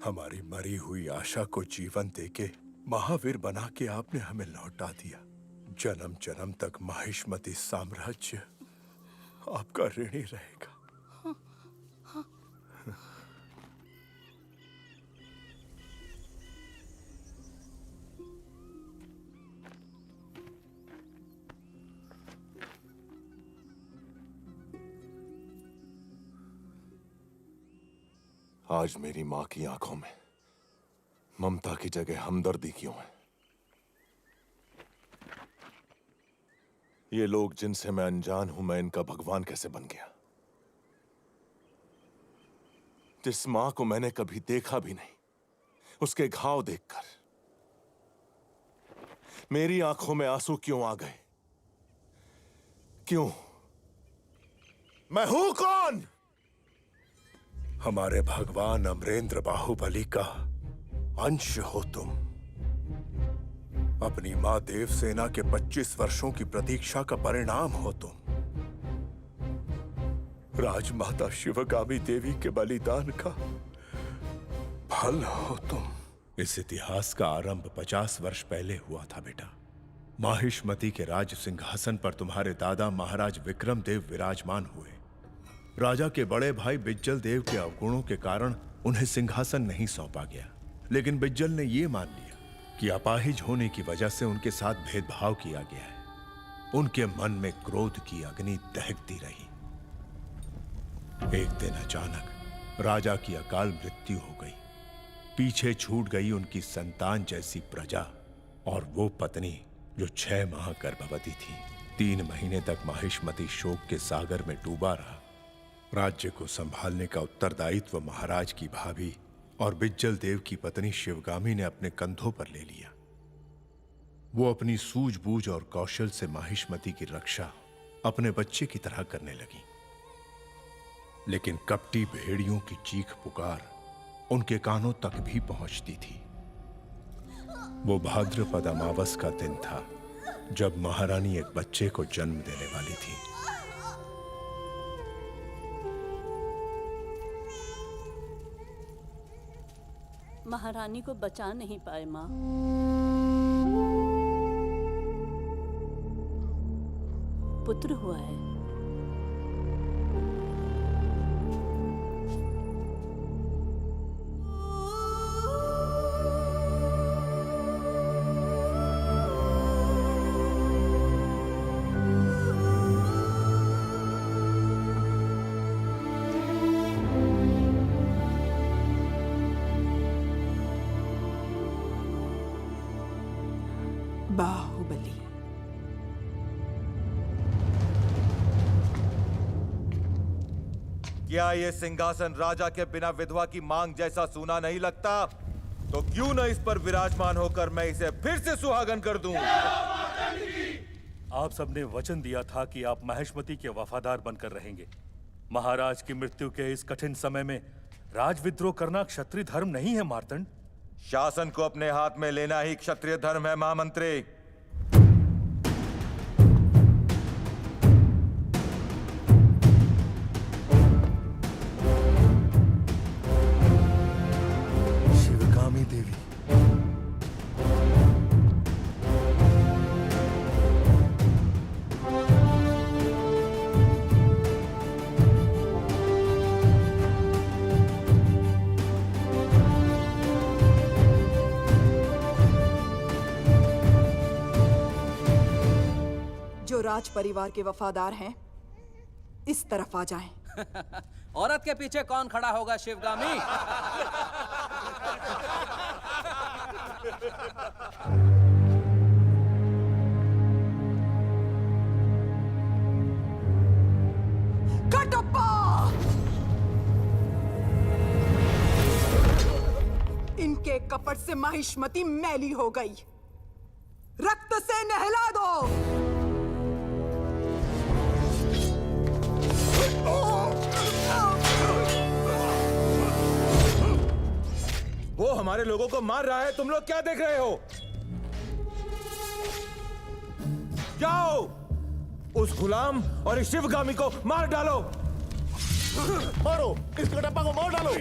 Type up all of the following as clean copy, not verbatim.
हमारी मरी हुई आशा को जीवन देके महावीर बना के आपने हमें लौटा दिया। जन्म जन्म तक माहिष्मती साम्राज्य आपका ऋणी रहेगा। आज मेरी मां की आंखों में ममता की जगह हमदर्दी क्यों है? ये लोग जिनसे मैं अनजान हूं, मैं इनका भगवान कैसे बन गया? जिस मां को मैंने कभी देखा भी नहीं, उसके घाव देखकर मेरी आंखों में आंसू क्यों आ गए? क्यों? मैं हूं कौन? हमारे भगवान अमरेंद्र बाहुबली का अंश हो तुम। अपनी मां देवसेना के 25 वर्षों की प्रतीक्षा का परिणाम हो तुम। राजमाता शिवगामी देवी के बलिदान का फल हो तुम। इस इतिहास का आरंभ 50 वर्ष पहले हुआ था बेटा। माहिष्मती के राज सिंहासन पर तुम्हारे दादा महाराज विक्रम देव विराजमान हुए। राजा के बड़े भाई बिज्जल देव के अवगुणों के कारण उन्हें सिंहासन नहीं सौंपा गया, लेकिन बिज्जल ने यह मान लिया कि अपाहिज होने की वजह से उनके साथ भेदभाव किया गया है। उनके मन में क्रोध की अग्नि दहकती रही। एक दिन अचानक राजा की अकाल मृत्यु हो गई। पीछे छूट गई उनकी संतान जैसी प्रजा और वो पत्नी जो 6 माह गर्भवती थी। 3 महीने तक माहिष्मती शोक के सागर में डूबा रहा। राज्य को संभालने का उत्तरदायित्व महाराज की भाभी और बिज्जल देव की पत्नी शिवगामी ने अपने कंधों पर ले लिया। वो अपनी सूझबूझ और कौशल से माहिष्मती की रक्षा अपने बच्चे की तरह करने लगी। लेकिन कपटी भेड़ियों की चीख पुकार उनके कानों तक भी पहुंचती थी। वो भाद्रपद अमावस का दिन था जब महारानी एक बच्चे को जन्म देने वाली थी। महारानी को बचा नहीं पाए माँ। पुत्र हुआ है। बाहुबली। क्या ये सिंहासन राजा के बिना विधवा की मांग जैसा सूना नहीं लगता? तो क्यों न इस पर विराजमान होकर मैं इसे फिर से सुहागन कर दूं। आप सबने वचन दिया था कि आप माहिष्मती के वफादार बनकर रहेंगे। महाराज की मृत्यु के इस कठिन समय में राजविद्रोह करना क्षत्रिय धर्म नहीं है मार्तंड। शासन को अपने हाथ में लेना ही क्षत्रिय धर्म है महामंत्री। शिवगामी देवी, जो राज परिवार के वफादार हैं, इस तरफ आ जाएं। औरत के पीछे कौन खड़ा होगा शिवगामी? कटप्पा! इनके कपट से माहिष्मती मैली हो गई। रक्त से नहला दो। वो हमारे लोगों को मार रहा है, तुम लोग क्या देख रहे हो? जाओ उस गुलाम और इस शिवगामी को मार डालो। मारो, इस कटप्पा को मार डालो।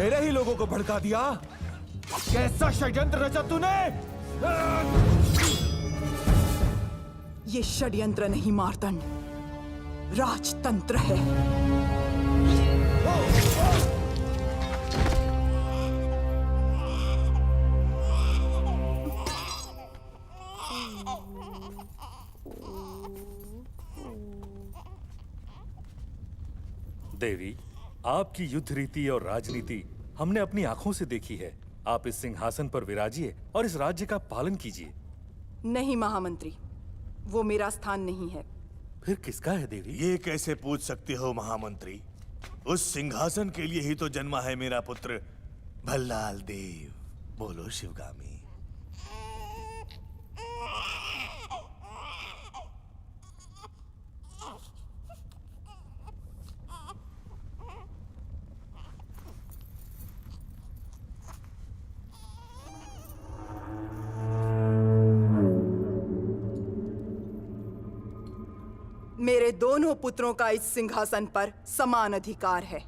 मेरे ही लोगों को भड़का दिया। कैसा षड्यंत्र रचा तूने? ये षड्यंत्र नहीं मार्तंड, राजतंत्र है। देवी, आपकी युद्ध रीति और राजनीति हमने अपनी आंखों से देखी है। आप इस सिंहासन पर विराजिए और इस राज्य का पालन कीजिए। नहीं महामंत्री, वो मेरा स्थान नहीं है। फिर किसका है देवी? ये कैसे पूछ सकते हो महामंत्री? उस सिंहासन के लिए ही तो जन्मा है मेरा पुत्र भल्लाल देव। बोलो शिवगामी। मेरे दोनों पुत्रों का इस सिंहासन पर समान अधिकार है।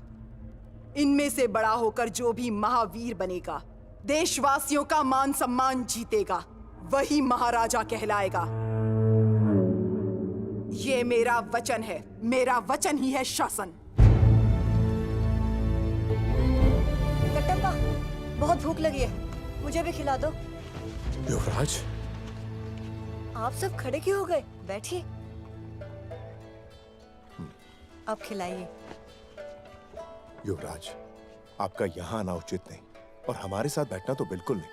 इनमें से बड़ा होकर जो भी महावीर बनेगा, देशवासियों का मान सम्मान जीतेगा, वही महाराजा कहलाएगा। ये मेरा वचन है, मेरा वचन ही है शासन। कट्टप्पा, बहुत भूख लगी है, मुझे भी खिला दो। युवराज, आप सब खड़े क्यों हो गए? बैठिए। आप खिलाइए। युवराज, आपका यहाँ आना उचित नहीं और हमारे साथ बैठना तो बिल्कुल नहीं।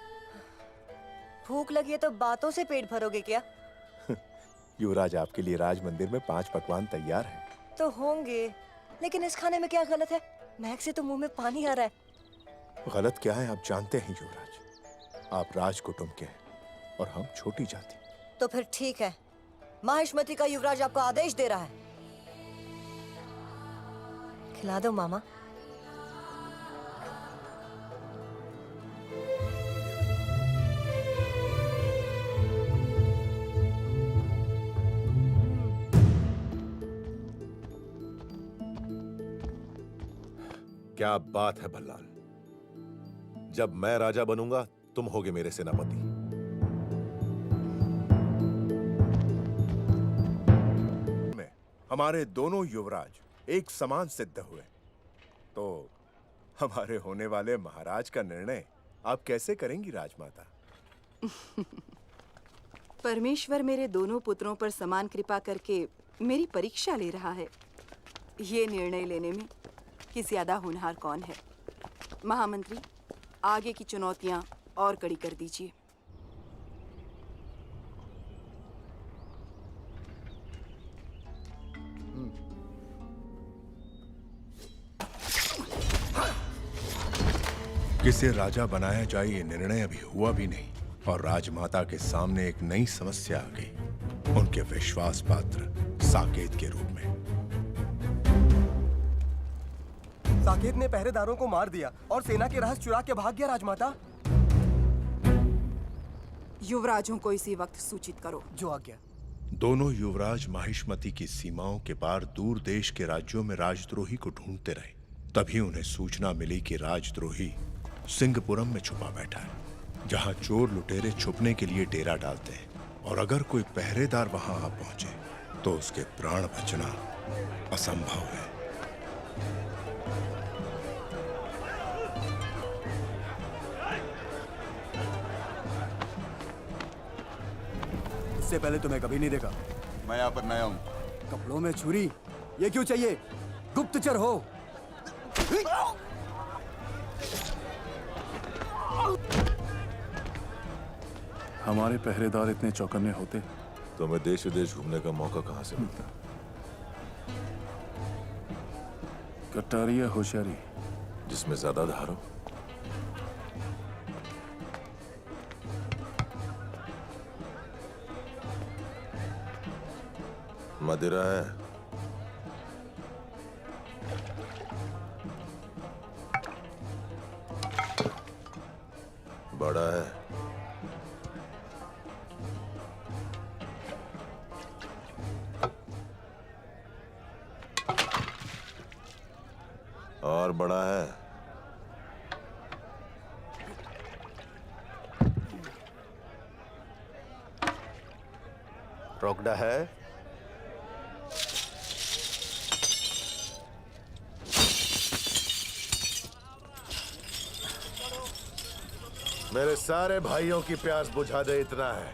भूख लगी है तो बातों से पेट भरोगे क्या? युवराज, आपके लिए राज मंदिर में 5 पकवान तैयार हैं। तो होंगे, लेकिन इस खाने में क्या गलत है? महक से तो मुंह में पानी आ रहा है। गलत क्या है आप जानते हैं युवराज। आप राज कुटुंब के हैं और हम छोटी जाति। तो फिर ठीक है, माहिष्मति का युवराज आपको आदेश दे रहा है। खिला दो मामा। क्या बात है भल्लाल। जब मैं राजा बनूंगा तुम होगे मेरे सेनापति। हमारे दोनों युवराज एक समान सिद्ध हुए, तो हमारे होने वाले महाराज का निर्णय आप कैसे करेंगी राजमाता? परमेश्वर मेरे दोनों पुत्रों पर समान कृपा करके मेरी परीक्षा ले रहा है। ये निर्णय लेने में कि ज्यादा होनहार कौन है। महामंत्री, आगे की चुनौतियां और कड़ी कर दीजिए। किसे राजा बनाया जाए ये निर्णय अभी हुआ भी नहीं और राजमाता के सामने एक नई समस्या आ गई, उनके विश्वास पात्र साकेत के रूप में। साकेत ने पहरेदारों को मार दिया और सेना के रहस्य चुरा के भाग गया राजमाता। युवराजों को इसी वक्त सूचित करो। जो आज्ञा। दोनों युवराज माहिष्मति की सीमाओं के पार दूर देश के राज्यों में राजद्रोही को ढूंढते रहे। तभी उन्हें सूचना मिली कि राजद्रोही सिंहपुरम में छुपा बैठा है, जहां चोर लुटेरे छुपने के लिए डेरा डालते हैं और अगर कोई पहरेदार वहां आ पहुंचे तो उसके प्राण बचना असंभव है। इससे पहले तुम्हें कभी नहीं देखा। मैं यहाँ पर नया हूँ। कपड़ों में छुरी, ये क्यों चाहिए? गुप्तचर हो? हमारे पहरेदार इतने चौकन्ने होते तो हमें देश विदेश घूमने का मौका कहां से मिलता? कट्टारी या होशियारी, जिसमें ज्यादा धार हो। मदिरा है? बड़ा है? और बड़ा है? रोकड़ा है। मेरे सारे भाइयों की प्यास बुझा दे, इतना है।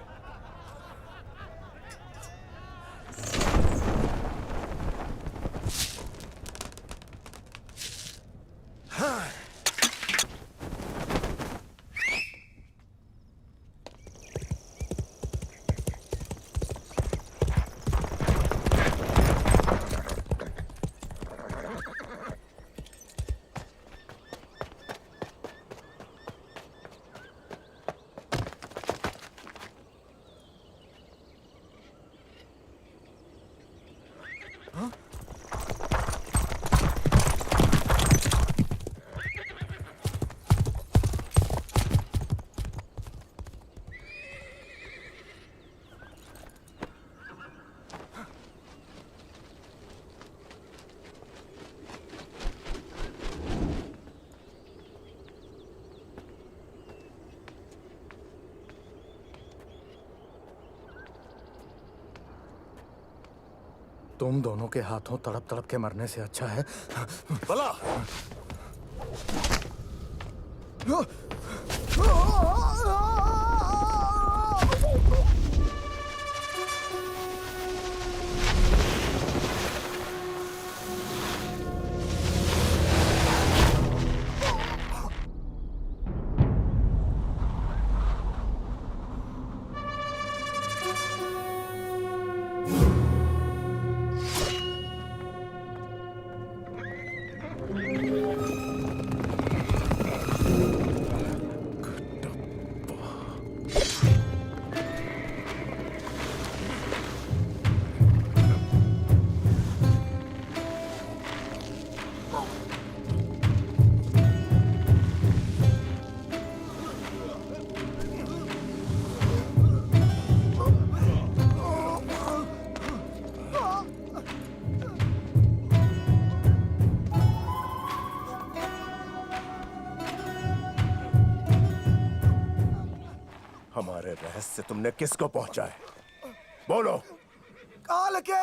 तुम दोनों के हाथों तड़प तड़प के मरने से अच्छा है भला हमारे रहस्य तुमने किसको पहुंचाए? बोलो। काल के